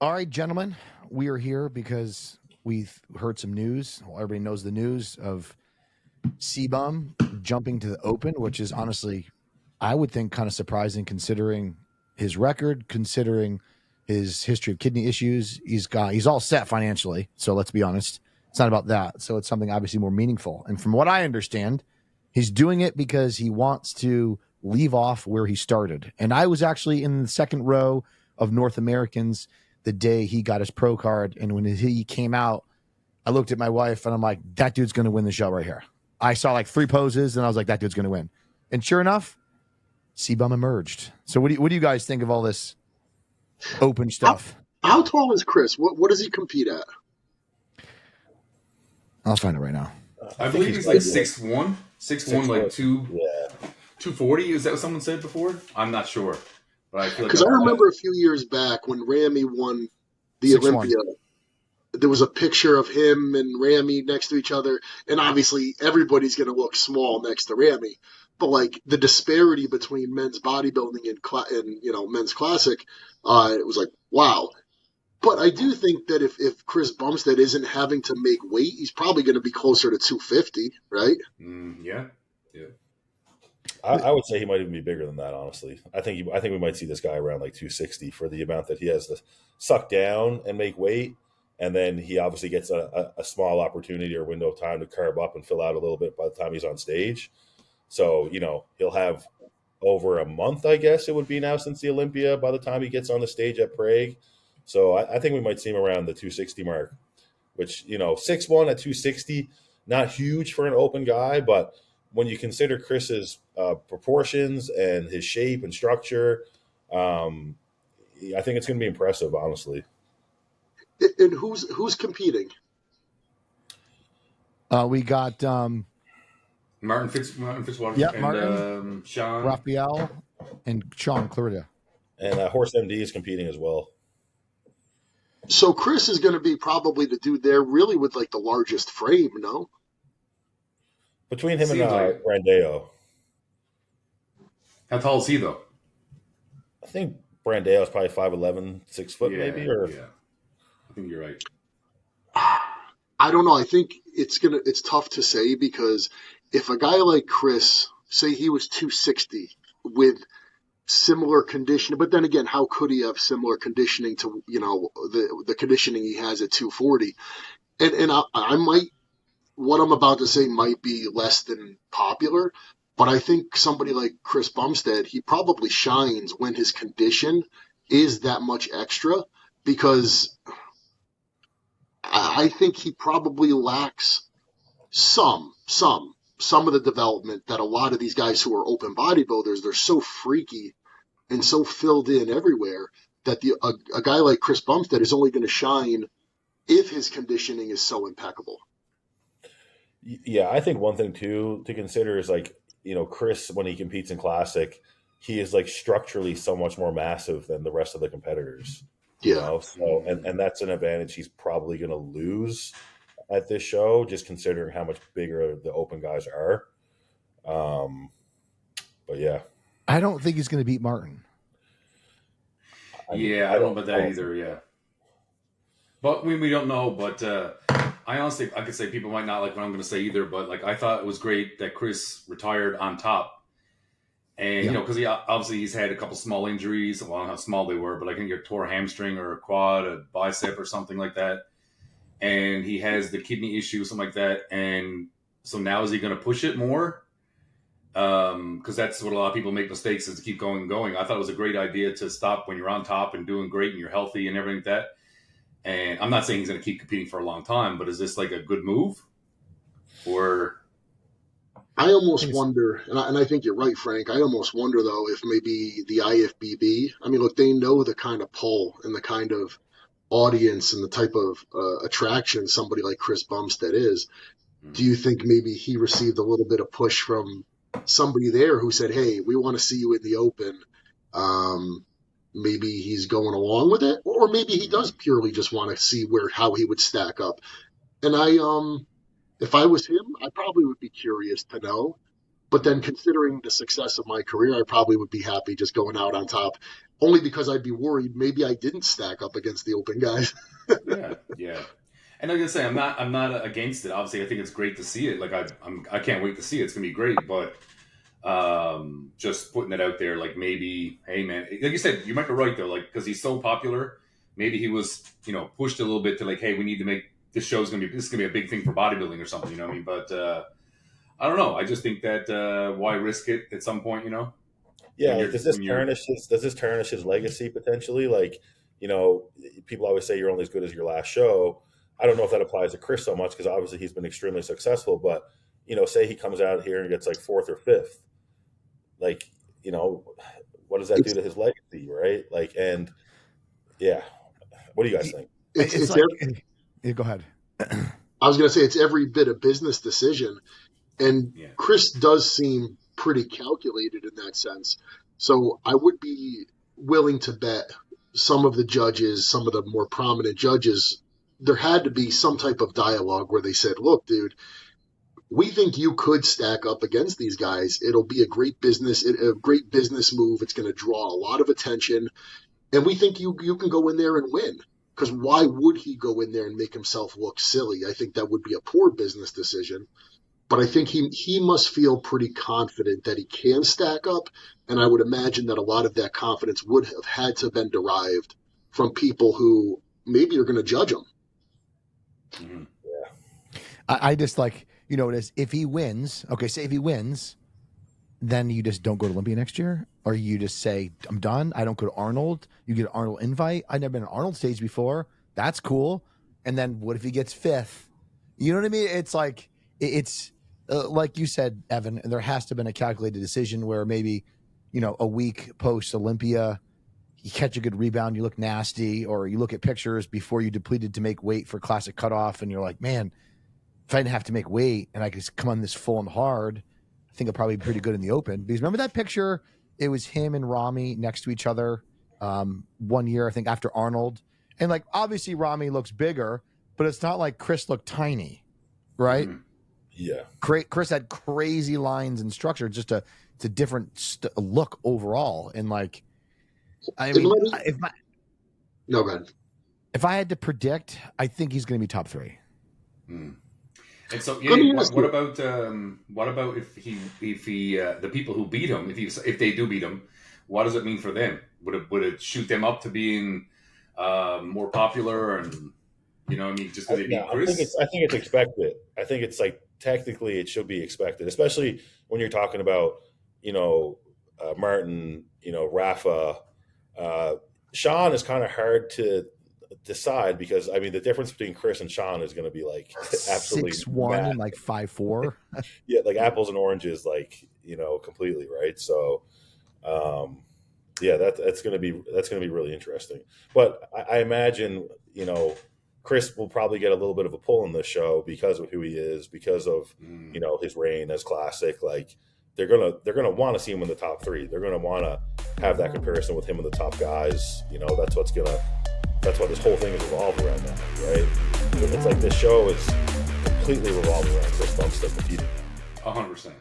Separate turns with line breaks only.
All right, gentlemen, we are here because we've heard some news. Well, everybody knows the news of C-Bum jumping to the Open, which is honestly, I would think, kind of surprising considering his record, considering his history of kidney issues. He's all set financially. So let's be honest, it's not about that. So it's something obviously more meaningful. And from what I understand, he's doing it because he wants to leave off where he started. And I was actually in the second row of North Americans the day he got his pro card. And when he came out, I looked at my wife and I'm like, that dude's going to win the show right here. I saw like 3 poses and I was like, that dude's going to win. And sure enough, C-Bum emerged. So what do you guys think of all this open stuff?
How tall is Chris? What does he compete at?
I'll find it right now.
I believe he's like 6'1", 6'1", like 240. Is that what someone said before? I'm not sure.
Because I remember a few years back when Ramy won the Olympia, there was a picture of him and Ramy next to each other, and obviously everybody's going to look small next to Ramy. But like the disparity between men's bodybuilding and men's classic, it was like wow. But I do think that if Chris Bumstead isn't having to make weight, he's probably going to be closer to 250, right?
Yeah.
I would say he might even be bigger than that, honestly. I think we might see this guy around like 260 for the amount that he has to suck down and make weight. And then he obviously gets a small opportunity or window of time to carb up and fill out a little bit by the time he's on stage. So, he'll have over a month, I guess it would be now since the Olympia by the time he gets on the stage at Prague. So I think we might see him around the 260 mark, which, 6'1" at 260, not huge for an open guy, but when you consider Chris's proportions and his shape and structure, I think it's going to be impressive, honestly.
And who's competing?
We got
Martin Fitzwater.
Yep,
and
Martin,
Sean
Raphael, and Sean Clarida.
And Horse MD is competing as well.
So Chris is going to be probably the dude there really with like the largest frame, no?
Between him and Brandeo.
How tall is he, though?
I think Brandeo is probably 5'11", 6 foot maybe. Or
yeah, I think you're right.
I don't know. I think it's tough to say because if a guy like Chris, say he was 260 with similar conditioning, but then again, how could he have similar conditioning to the conditioning he has at 240? And I might. What I'm about to say might be less than popular, but I think somebody like Chris Bumstead, he probably shines when his condition is that much extra because I think he probably lacks some of the development that a lot of these guys who are open bodybuilders, they're so freaky and so filled in everywhere that a guy like Chris Bumstead is only going to shine if his conditioning is so impeccable.
Yeah, I think one thing too to consider is like, Chris, when he competes in Classic, he is like structurally so much more massive than the rest of the competitors.
Yeah.
So and that's an advantage he's probably going to lose at this show, just considering how much bigger the open guys are. But yeah,
I don't think he's going to beat Martin.
I don't know about that either. Yeah, but we don't know. But I could say people might not like what I'm going to say either. But like I thought it was great that Chris retired on top, and because he's had a couple small injuries. Well, I don't know how small they were, but I think he tore a hamstring or a quad, a bicep, or something like that. And he has the kidney issue, something like that. And so now is he going to push it more? Because that's what a lot of people make mistakes is to keep going and going. I thought it was a great idea to stop when you're on top and doing great and you're healthy and everything like that. And I'm not saying he's going to keep competing for a long time, but is this like a good move? Or
I almost wonder, and I think you're right, Frank. I almost wonder though if maybe the IFBB. I mean, look, they know the kind of pull and the kind of audience and the type of attraction somebody like Chris Bumstead is. Do you think maybe he received a little bit of push from somebody there who said, hey, we want to see you in the open? Maybe he's going along with it, or maybe he does purely just want to see how he would stack up. And if I was him, I probably would be curious to know. But then considering the success of my career, I probably would be happy just going out on top, only because I'd be worried maybe I didn't stack up against the open guys.
Yeah. And like I say, I'm not against it. Obviously, I think it's great to see it. Like I can't wait to see it. It's gonna be great. But just putting it out there, like maybe, hey man, like you said, you might be right though. Like because he's so popular, maybe he was pushed a little bit to like, hey, we need to make this show's gonna be a big thing for bodybuilding or something. You know what I mean? But I don't know. I just think that why risk it at some point?
Yeah, like, does this tarnish his legacy potentially? Like, people always say you're only as good as your last show. I don't know if that applies to Chris so much because obviously he's been extremely successful. But say he comes out here and gets like 4th or 5th, like what does that do to his legacy, right? Like, and yeah, what do you guys think?
It's
go ahead.
I was going to say it's every bit a business decision, and Chris does seem pretty calculated in that sense. So I would be willing to bet some of the judges, some of the more prominent judges, there had to be some type of dialogue where they said, look, dude, we think you could stack up against these guys. It'll be a great business move. It's going to draw a lot of attention. And we think you can go in there and win. Because why would he go in there and make himself look silly? I think that would be a poor business decision. But I think he must feel pretty confident that he can stack up. And I would imagine that a lot of that confidence would have had to have been derived from people who maybe are going to judge him.
Mm-hmm.
Yeah. I just like, it is if he wins, okay, say if he wins, then you just don't go to Olympia next year? Or you just say, I'm done. I don't go to Arnold. You get an Arnold invite. I've never been on Arnold stage before. That's cool. And then what if he gets 5th? You know what I mean? It's like, it's like you said, Evan, there has to have been a calculated decision where maybe, a week post Olympia, you catch a good rebound, you look nasty, or you look at pictures before you depleted to make weight for classic cutoff, and you're like, man, if I didn't have to make weight and I could just come on this full and hard, I think I'd probably be pretty good in the open. Because remember that picture? It was him and Rami next to each other one year, I think, after Arnold. And, like, obviously Rami looks bigger, but it's not like Chris looked tiny, right?
Mm-hmm. Yeah.
Chris had crazy lines and structure, just it's a different look overall. And, like, I mean,
No, man.
If I had to predict, I think he's going to be top 3.
Mm. And so, what about if he the people who beat him, if they do beat him, what does it mean for them? Would it shoot them up to being more popular and what I mean, just because they beat Chris?
I think it's expected. I think it's like technically it should be expected, especially when you're talking about Martin, Rafa. Sean is kind of hard to decide because I mean the difference between Chris and Sean is going to be like absolutely
6'1" and like 5'4".
Yeah, like apples and oranges, like completely, right? So, that's going to be really interesting. But I imagine Chris will probably get a little bit of a pull in this show because of who he is, because of his reign as classic. Like they're gonna want to see him in the top 3. They're gonna want to have that comparison with him and the top guys. That's what this whole thing is revolved around now, right? It's like this show is completely revolved around Chris Bumstead defeating.
100%.